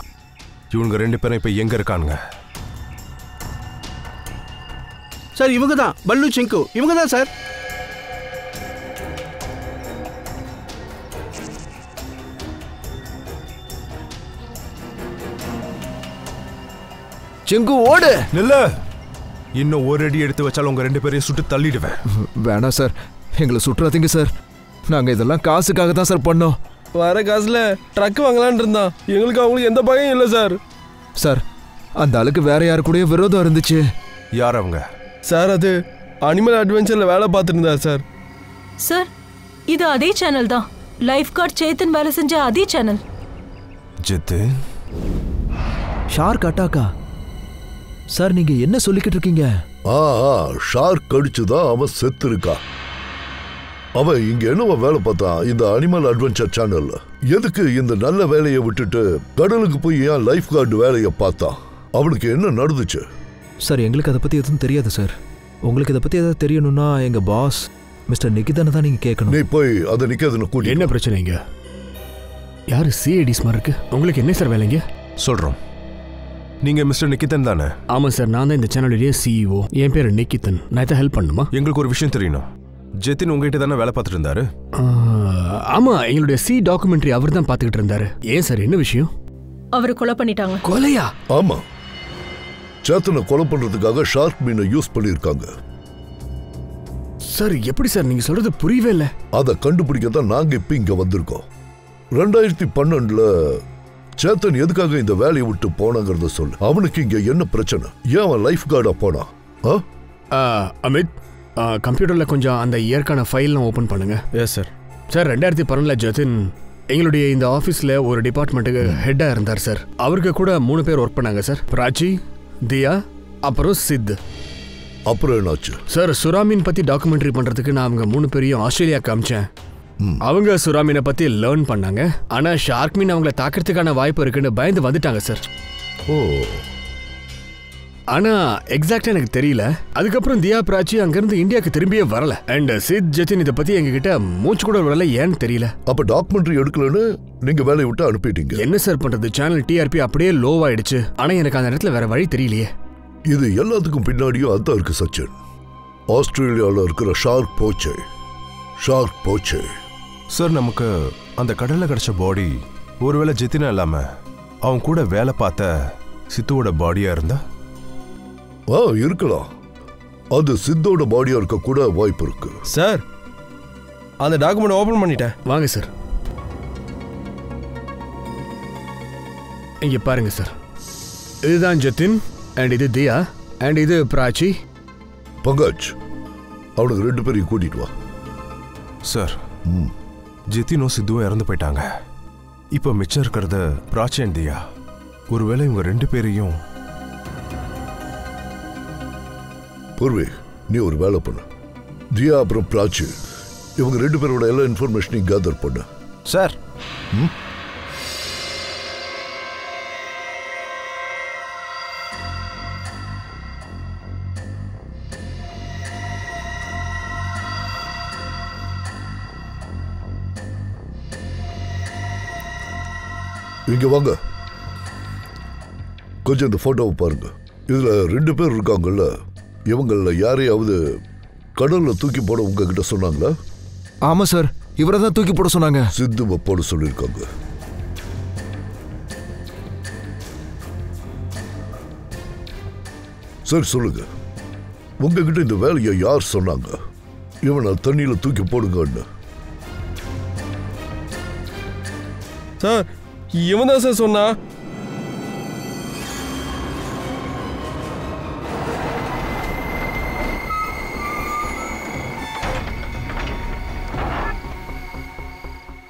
இவங்க 2 பேரும் இப்ப எங்க இருக்கானுங்க? சார் இவங்க தான் பல்லு, சிங்கு, இவங்க தான் சார். சிங்கு ஓடு. இல்ல, இன்னும் ஒரு அடி எடுத்து வச்சாலும் உங்க 2 பேரையும் சுட்டு தள்ளிடுவேன். வேணாம் சார், எங்களை சுற்றாதீங்க சார். நாங்க இதெல்லாம் காசுக்காக தான் சார் பண்ணோம். வர காசுல ட்ரக் வாங்கலான்னு இருந்தான். எங்களுக்கு அவங்களுக்கு எந்த பயம் இல்லை சார். சார் அந்த ஆளுக்கு வேற யாரு கூட விரோதம் இருந்துச்சு. யார் அவங்க? சார் அது அனிமல் அட்வென்ச்சர்ல வேலை பார்த்துட்டு இருந்தார் சார். சார் இது அதே சேனல் தான், லைஃப் கார்டு சேத்தன் வேலை செஞ்ச அதே சேனல். ஜித்து ஷார்க் அட்டாக்கா? சார் நீங்க என்ன சொல்லிக்கிட்டு இருக்கீங்க? ஷார்க் கடிச்சுதான் அவன் செத்து இருக்கா. அவன் இங்க என்னவா வேலை பார்த்தான் இந்த அனிமல் அட்வென்ச்சர் சேனல்ல. எதுக்கு இந்த நல்ல வேலையை விட்டுட்டு கடலுக்கு போய் ஏன் லைஃப் கார்டு வேலையை பார்த்தான்? அவனுக்கு என்ன நடந்துச்சு? சார் எங்களுக்கு அதை பத்தி எதுவும் தெரியாது சார். உங்களுக்கு இதை பத்தி ஏதாவது தெரியணும்னா எங்க பாஸ் மிஸ்டர் நிகிதனை தான் நீங்க கேட்கணும். நீ போய் அதை நிக்காதுன்னு கூட்டி. என்ன பிரச்சனைங்க? யாரு சிஐடிஸ் மாதிரி இருக்கு? உங்களுக்கு என்ன சார் வேலைங்க? சொல்றோம். நீங்க மிஸ்டர் நிக்கிதன் தானே? ஆமா சார், நான் தான் இந்த சேனலுடைய சிஇஓ. என் பேர் நிக்கிதன். நான் இதை ஹெல்ப் பண்ணுமா? எங்களுக்கு ஒரு விஷயம் தெரியணும். ஜெத்தின் உங்ககிட்ட தானே வேலை பார்த்துட்டு இருந்தாரு? ஆமா, எங்களுடைய டாக்குமெண்ட்ரி அவர் தான் பார்த்துக்கிட்டு இருந்தாரு. ஏன் சார், என்ன விஷயம்? அவரை கொலை பண்ணிட்டாங்க. கொலையா? ஆமா, சேத்தனை கொலை பண்றதுக்காக ஷார்க் மீனை யூஸ் பண்ணியிருக்காங்க. சார், எப்படி சார் நீங்க சொல்றது புரியவே இல்லை. அதை கண்டுபிடிக்க தான் நாங்க இப்ப இங்க வந்திருக்கோம். 2012 சேத்தன் எதுக்காக இந்த வேலையை விட்டு போனாங்கிறத சொல்லு. அவனுக்கு இங்க என்ன பிரச்சனை? ஏன் அவன் லைஃப் கார்டா போனா? அமித், கம்ப்யூட்டர்ல கொஞ்சம் அந்த இயற்கான ஃபைல்லாம் ஓபன் பண்ணுங்க. Yes sir. சார், 2012 ஜதின் எங்களுடைய இந்த ஆஃபீஸில் ஒரு டிபார்ட்மெண்ட்டுக்கு ஹெட்டாக இருந்தார் சார். அவருக்கு கூட 3 பேர் ஒர்க் பண்ணாங்க சார். பிராச்சி, தியா, அப்புறம் சித். அப்புறம் என்னாச்சு சார்? சுறாமீன் பற்றி டாக்குமெண்ட்ரி பண்ணுறதுக்கு நான் அவங்க 3 பேரையும் ஆஸ்திரேலியா காமிச்சேன். அவங்க சுறாமீனை பற்றி லேர்ன் பண்ணாங்க. ஆனால் ஷார்க் மீன் அவங்கள தாக்கிறதுக்கான வாய்ப்பு இருக்குன்னு பயந்து வந்துட்டாங்க சார். ஓ, ஆனா எக்ஸாக்டா எனக்கு தெரியல. அதுக்கப்புறம் தியா, பிராச்சி அங்கிருந்து இந்தியாவுக்கு திரும்பியே வரல. அண்ட் சித், ஜதின் இதை பத்தி எங்ககிட்ட மூச்சு கூட விடல. ஏன்னு தெரியல. அப்ப டாக்குமெண்ட்ரி எடுக்கலன்னு நீங்க வேலையை விட்டு அனுப்பிட்டீங்க. என்ன சார் பண்றது? சேனல் டிஆர்பி அப்படியே லோவாயிடுச்சு. ஆனா எனக்கு அந்த இடத்துல வேற வழி தெரியலையே. இது எல்லாத்துக்கும் பின்னாடியும் அதான் இருக்கு சச்சின். ஆஸ்திரேலியாவில் இருக்கிற ஷார்க் போச்சே. சார், நமக்கு அந்த கடல்ல கிடைச்ச பாடி ஒருவேளை ஜெத்தினா இல்லாம அவன் கூட வேலை பார்த்த சித்துவோட பாடியா இருந்தா? இருக்கலாம். அது சித்தோட பாடியா இருக்க கூட வாய்ப்பு இருக்கு. சார், அந்த டாக்குமெண்ட் ஓபன் பண்ணிட்டேன். வாங்க சார். இங்க பாருங்க சார். இதுதான் ஜதின், அண்ட் இது தியா, அண்ட் இது பிராச்சி. பங்கஜ், அவனுக்கு 2 பேரையும் கூட்டிட்டு வா. சார், ஜெத்தினும் சித்துவும் இறந்து போயிட்டாங்க. இப்போ மிச்சம் இருக்கிறது பிராச்சி அண்ட் தியா. ஒருவேளை இவங்க 2 பேரையும்... பூர்வி, நீ ஒரு வேலை பண்ணு. தியா அப்புறம் பிராச்சி, இவங்க 2 பேரோட எல்லா இன்ஃபர்மேஷனையும் கேதர் பண்ணு. சார், இங்க வாங்க. கொஞ்சம் இந்த போட்டோவை பாருங்க. இதுல 2 பேர் இருக்காங்கல்ல, இவங்கள யாரையாவது கடல்ல தூக்கி போட உங்ககிட்ட சொன்னாங்களா? ஆமா சார், இவரை தான் தூக்கி போட சொன்னாங்க. சித்துவை போட சொல்லியிருக்காங்க. சரி, சொல்லுங்க, உங்ககிட்ட இந்த வேலையை யார் சொன்னாங்க? இவனை தண்ணியில தூக்கி போடுங்கன்னு. சார், இவன் தான் சார் சொன்னா.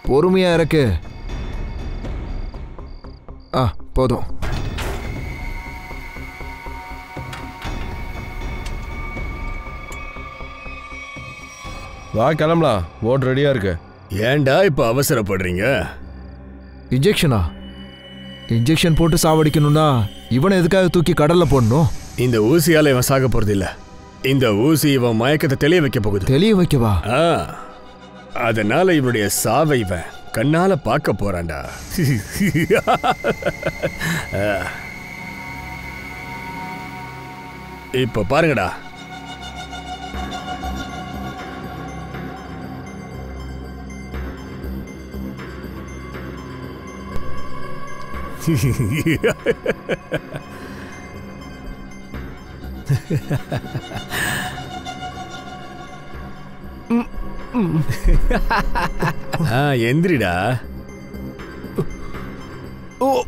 பொறுமையா இருக்கு. போதும். வா, கிளம்பலாம். ஓட் ரெடியா இருக்கு. ஏன்டா இப்ப அவசரப்படுறீங்க? இன்ஜெக்ஷன் போட்டு சாவடிக்கணும்னா இவனை எதுக்காக தூக்கி கடல்ல போடணும்? இந்த ஊசியால இவன் சாக போறது இல்ல. இந்த ஊசி இவன் மயக்கத்தை தெளிய வைக்க போகுது. தெளிய வைக்கவா? அதனால இவனுடைய சாவை இவன் கண்ணால பார்க்க போறான்டா. இப்ப பாருங்கடா. எந்திரிடா.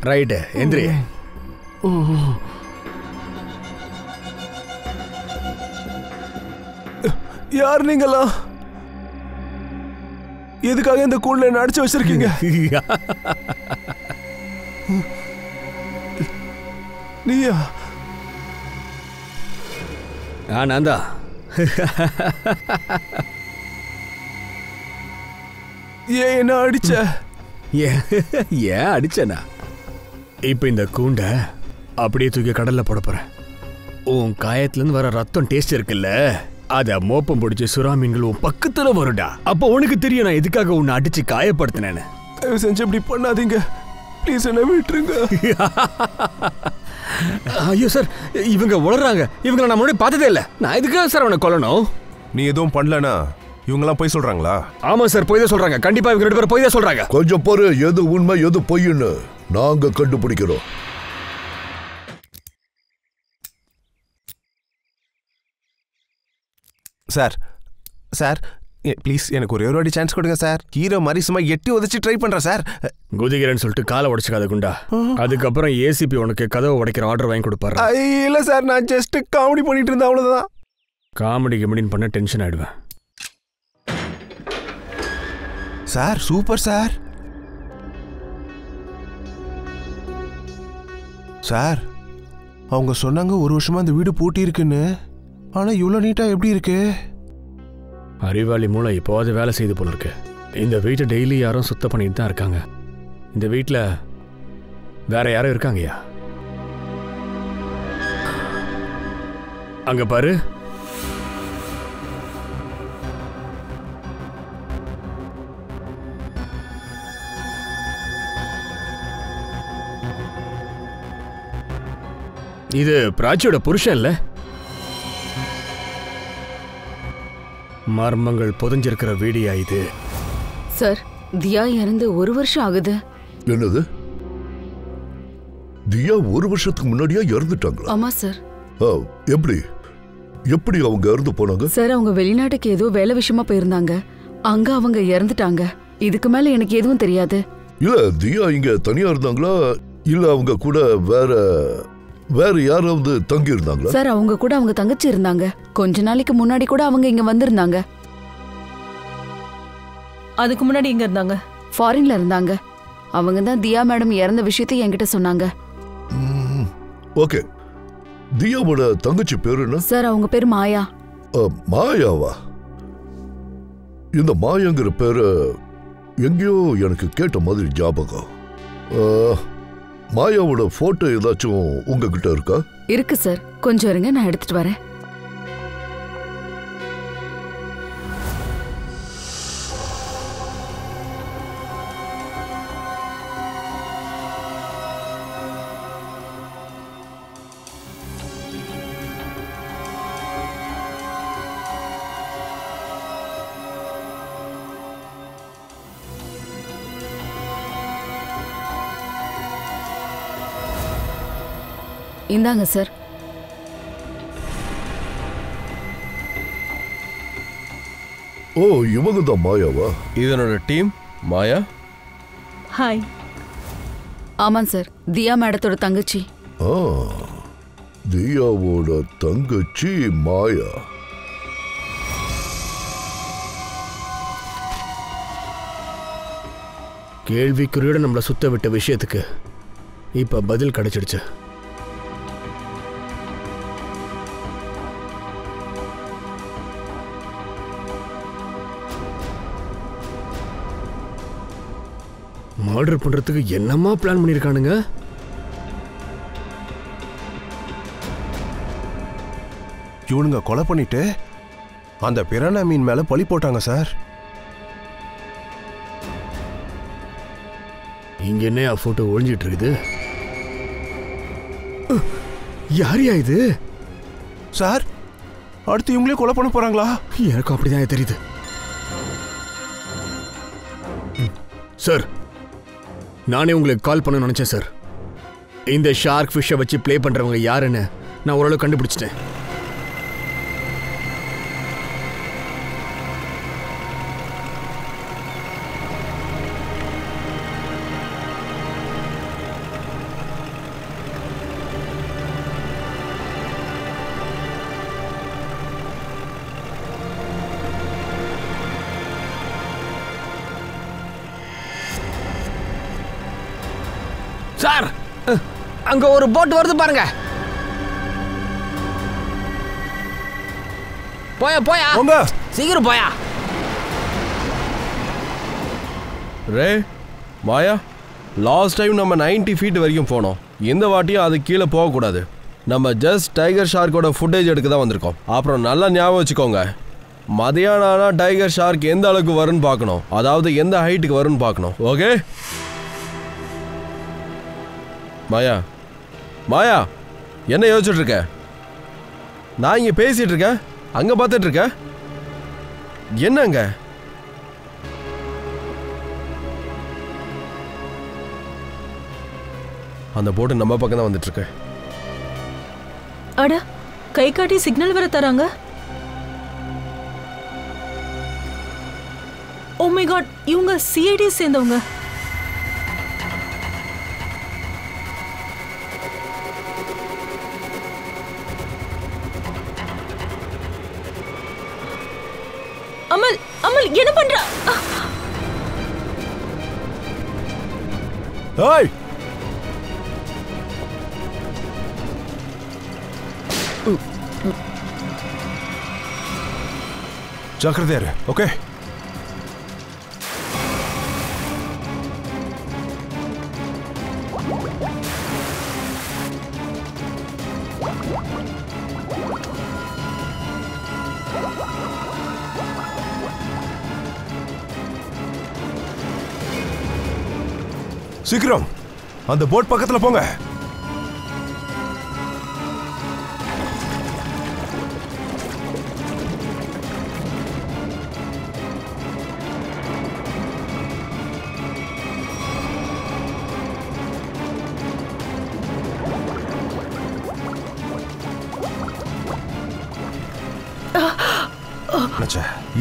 ரைட், எந்திரி. யார் நீங்களா? எதுக்காக இந்த கூண்டுல என்ன அடைச்சு வச்சிருக்கீங்க? நீயா? நான் தான். ஏன் என்ன அடிச்ச? ஏன் அடிச்சனா? இப்ப இந்த கூண்டை அப்படியே தூக்கி கடல்ல போட போறேன். உன் காயத்துல இருந்து வர ரத்தம் டேஸ்ட் இருக்குல்ல, அத மோப்பம் பிடிச்ச சுறா மீன்கள் உன் பக்கத்துல வருடா. அப்ப உனக்கு தெரியும் நான் எதுக்காக உன்னை அடிச்சு காயப்படுத்தினேன்னு. தயவு செஞ்சு இப்படி பண்ணாதீங்க, ப்ளீஸ் என்ன விட்டுருங்க. ஐயோ சார், இவங்க உளறாங்க. இவங்களை நான் முன்னாடி பார்த்ததே இல்லை. நான் எதுக்காக சார் அவனை கொல்லணும்? நீ எதுவும் பண்ணலனா இவங்கெல்லாம் போய் சொல்றாங்களா? ஆமா சார், போய் தான் சொல்றாங்க. கண்டிப்பா இவங்க 2 பேரும் போய் தான் சொல்றாங்க. கொஞ்சம் பாரு, எது உண்மை எது பொய்ன்னு நாங்க கண்டுபிடிக்கிறோம். சார் சார் ப்ளீஸ் எனக்கு ஒரே ஒரு வாட்டி சான்ஸ் கொடுங்க சார். ஹீரோ மாதிரி சும்மா எட்டி உதச்சி ட்ரை பண்றேன் சார். குதிக்கிறேன்னு சொல்லிட்டு காலை உடைச்சுக்காத குண்டா. அதுக்கப்புறம் ஏசிபி உனக்கு கதவை உடைக்கிற ஆர்டர் வாங்கி கொடுப்பாரு. இல்ல சார், நான் ஜஸ்ட் காமெடி பண்ணிட்டு இருந்தேன், அவ்வளவுதான். காமெடி கிமெடின்னு பண்ண டென்ஷன் ஆயிடுவேன். Sir super sir. சார் அவங்க சொன்னாங்க 1 வருஷமா இந்த வீடு பூட்டி இருக்குன்னு. ஆனா இவ்வளவு நீட்டா எப்படி இருக்கு? அறிவாளி மூளை இப்போது வேலை செய்து போல இருக்கு. இந்த வீட்டை டெய்லி யாரும் சுத்தம் பண்ணிட்டு தான் இருக்காங்க. இந்த வீட்டில் வேற யாரும் இருக்காங்கய்யா? அங்க பாரு. இது பிராச்சியோட புருஷன் இல்ல? மர்மங்கள் புதைஞ்சிருக்கிற வீடியா இது? சார், தியா இறந்து 1 வருஷம் ஆகுது. என்னது? தியா 1 வருஷத்துக்கு முன்னாடியே இறந்துட்டாங்களா? ஆமா சார். எப்படி எப்படி அவங்க இறந்து போனாங்க? சார், அவங்க வெளிநாட்டுக்கு ஏதோ வேலை விஷயமா போயிருந்தாங்க. அங்க அவங்க இறந்துட்டாங்க. இதுக்கு மேல எனக்கு எதுவும் தெரியாது. இல்ல, தியா இங்க தனியா இருந்தாங்களா இல்ல அவங்க கூட வேற யாராவது தங்கி இருந்தாங்களா? சார், அவங்க கூட அவங்க தங்கச்சி இருந்தாங்க. கொஞ்ச நாளைக்கு முன்னாடி கூட அவங்க இங்க வந்திருந்தாங்க. அதுக்கு முன்னாடி எங்க இருந்தாங்க? ஃபாரின்ல இருந்தாங்க. அவங்க தான் தியா மேடம் இறந்த விஷயத்தை என்கிட்ட சொன்னாங்க. ஓகே, தியாவோட தங்கச்சி பேரு என்ன? சார், அவங்க பேர் மாயா. மாயாவா? இந்த மாயாங்கிற பேரு எங்கேயோ எனக்கு கேட்ட மாதிரி ஞாபகம். மாயாவோட போட்டோ ஏதாச்சும் உங்ககிட்ட இருக்கா? இருக்கு சார், கொஞ்சம் இருங்க, நான் எடுத்துட்டு வரேன். இந்தாங்க சார். ஓ, இவங்க தான் மாயாவா? இதனோட டீம் மாயா. ஹாய். ஆமாம் சார், தியா மேடத்தோட தங்கச்சி. தியாவோட தங்கச்சி மாயா. கேள்விக்குறியோட நம்மளை சுத்த விட்ட விஷயத்துக்கு இப்ப பதில் கிடைச்சிடுச்சு. மர்டர் பண்றதுக்கு என்னமா பிளான் பண்ணிருக்கானுங்க? இவனுங்க கொலை பண்ணிட்டு அந்த பிரானா மீன் மேல பழி போட்டாங்க சார். இங்க என்ன போட்டோ ஒழிஞ்சிட்டு இருக்குது? யாரையா இது? சார், அடுத்து இவங்களே கொலை பண்ண போறாங்களா? எனக்கு அப்படிதான் தெரியுது சார். நானே உங்களுக்கு கால் பண்ண நினைச்சேன் சார். இந்த ஷார்க் ஃபிஷ்ஷை வச்சு ப்ளே பண்றவங்க யாருன்னு நான் ஓரளவு கண்டுபிடிச்சிட்டேன். சார், அங்க ஒரு போட் வருது பாருங்க. போயா போயா, சீக்கிரம் போயா. ரே மாயா, லாஸ்ட் டைம் நம்ம 90 ஃபீட் வரைக்கும் போனோம். இந்த வாட்டியும் அது கீழே போகக்கூடாது. நம்ம ஜஸ்ட் டைகர் ஷார்க்கோட ஃபுட்டேஜ் எடுக்க தான் வந்திருக்கோம். அப்புறம் நல்லா ஞாபகம் வச்சுக்கோங்க, மதியானம் ஆனா டைகர் ஷார்க் எந்த அளவுக்கு வரும்னு பார்க்கணும். அதாவது எந்த ஹைட்டுக்கு வரும்னு பார்க்கணும். ஓகே மாயா, மாயா என்ன யோசிச்சுட்டு இருக்க? நான் இங்க பேசிட்டு இருக்கேன், அங்க பார்த்துட்டு இருக்க. என்னங்க அந்த போட்டு நம்ம பக்கம் தான் வந்துட்டு இருக்கு. அட, கை காட்டி சிக்னல் வர தராங்க. ஓ மை காட், இவங்க சிஐடி சேர்ந்தவங்க. அமல், அமல் என்ன பண்ற? ஏய், ஜாக்கிரதையா இரு. ஓகே சீக்கிரம் அந்த போட் பக்கத்துல போங்க.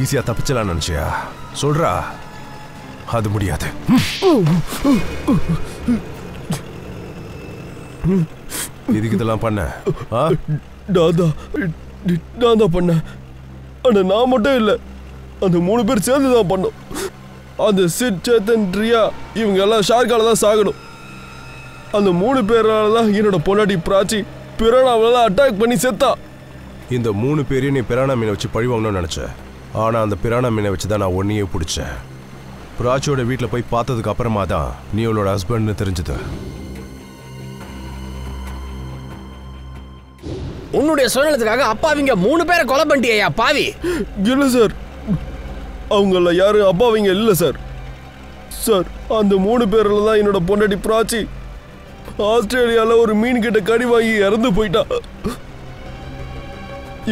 ஈஸியா தப்பிச்சலாம் நினைச்சியா? சொல்றா, அது முடியாது. இதுக்கு இதெல்லாம் பண்ண? நான் தான் பண்ணேன். ஆனா நான் மட்டும் இல்லை, அந்த 3 பேர் சேர்ந்து தான் பண்ணோம். அந்த சிட், சேத்தன், ரியா இவங்க எல்லாம் ஷார்க்கால தான் சாகணும். அந்த 3 பேரால தான் என்னோட பொண்டாட்டி பிராச்சி பிரானாவெல்லாம் அட்டாக் பண்ணி செத்தா. இந்த 3 பேரையும் நீ பிரானா மீனை வச்சு பழி வாங்கணும்னு நினைச்ச. ஆனா அந்த பிரானா மீனை வச்சு தான் நான் ஒன்னையே பிடிச்சேன். பிராச்சியோட வீட்டில் போய் பார்த்ததுக்கு அப்புறமா தான் நீ அவளோட ஹஸ்பண்ட்னு தெரிஞ்சது. உன்னுடைய சுயநலத்துக்காக அப்பாவிங்க 3 பேரை கொலை பண்ணிட்டியா பாவி? இல்லை சார், அவங்கள யாரும் அப்பாவிங்க இல்லை சார். சார், அந்த 3 பேரில் தான் என்னோட பொண்டாட்டி பிராச்சி ஆஸ்திரேலியாவில் ஒரு மீன் கிட்ட கடி வாங்கி இறந்து போயிட்டா.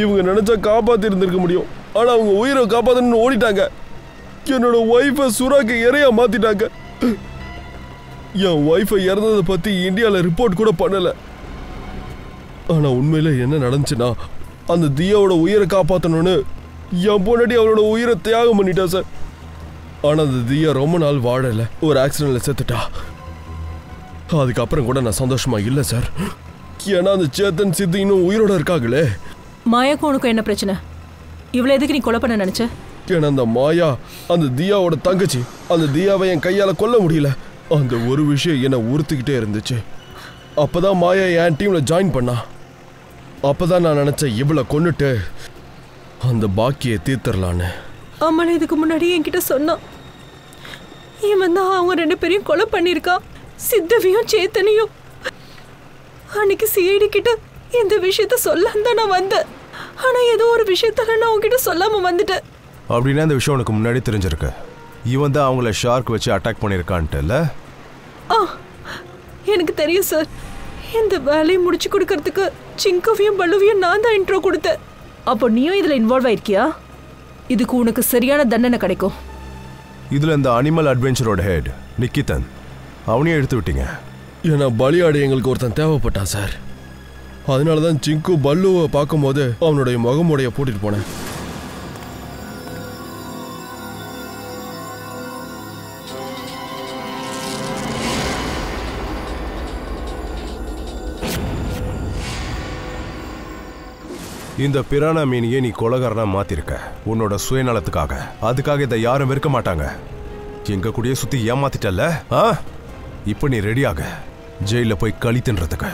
இவங்க நினைச்சா காப்பாத்தி இருந்திருக்க முடியும். ஆனா அவங்க உயிரை காப்பாத்தணும்னு ஓடிட்டாங்க. என்னோட ஒய்ஃபை சுறாக்கு இறையா மாத்திட்டாங்க. என் ஒய்ஃபை இறந்ததை பத்தி இந்தியாவில் ரிப்போர்ட் கூட பண்ணல. ஆனா உண்மையில என்ன நடந்துச்சுன்னா, அந்த தியாவோட உயிரை காப்பாற்றணும்னு என் பொண்டாட்டி அவளோட உயிரை தியாகம் பண்ணிட்டா சார். ஆனா அந்த தியா ரொம்ப நாள் வாழல, ஒரு ஆக்சிடென்ட்ல செத்துட்டா. அதுக்கப்புறம் கூட நான் சந்தோஷமா இல்லை சார். ஏன்னா அந்த சேத்தன், சித்து இன்னும் உயிரோட இருக்காங்களே. மாயாக்கும் உனக்கும் என்ன பிரச்சனை? இவ்வளவு எதுக்கு நீ கொலை பண்ண நினைச்ச? ஏன்னா அந்த மாயா அந்த தியாவோட தங்கச்சி. அந்த தியாவை என் கையால கொல்ல முடியல. அந்த ஒரு விஷயம் என்னை உறுத்திக்கிட்டே இருந்துச்சு. அப்பதான் மாயா என் டீம்ல ஜாயின் பண்ணா. அப்பதான் நான் நினைச்சேன், இவளை கொன்னுட்டு அந்த பாக்கியை தீர்த்தரலான்னு. அம்மாள் இதுக்கு முன்னாடி என்கிட்ட சொன்னான். இவன் தான் அவங்க 2 பேரையும் கொலை பண்ணியிருக்கான், சித்தவியும் சேத்தனையும். அன்னைக்கு சிஐடி கிட்ட இந்த விஷயத்த சொல்லான்னு தான் நான் வந்தேன். ஆனா ஏதோ ஒரு விஷயத்தால நான் உங்ககிட்ட சொல்லாம வந்துட்டேன். அப்படின்னா இந்த விஷயம் உனக்கு முன்னாடி தெரிஞ்சிருக்கு. இவன் தான் அவங்கள ஷார்க் வச்சு அட்டாக் பண்ணியிருக்கான்ட்டுல? எனக்கு தெரியும் சார். இந்த வேலையை முடிச்சு கொடுக்கறதுக்கு சிங்கவையும் பல்லுவையும் நான் தான் இன்ட்ரோ கொடுத்தேன். அப்போ நீயும் இதுல இன்வால்வ் ஆயிருக்கியா? இதுக்கு உனக்கு சரியான தண்டனை கிடைக்கும். இதுல இந்த அனிமல் அட்வென்ச்சரோட ஹெட் நிக்கிதன், அவனையும் எடுத்து விட்டீங்க. ஏன்னா பலியாடு எங்களுக்கு ஒருத்தன் தேவைப்பட்டான் சார். அதனாலதான் சிங்கு பல்லுவை பார்க்கும்போது அவனுடைய முகமுடைய போட்டுட்டு போனேன். இந்த பிரானா மீனையே நீ கொலகாரனா மாத்திருக்க உன்னோட சுயநலத்துக்காக. அதுக்காக இதை யாரும் வெறுக்க மாட்டாங்க. எங்க கூடயே சுத்தி ஏமாத்திட்டல்ல? இப்போ நீ ரெடியாக ஜெயில போய் களி தின்றதுக்கு.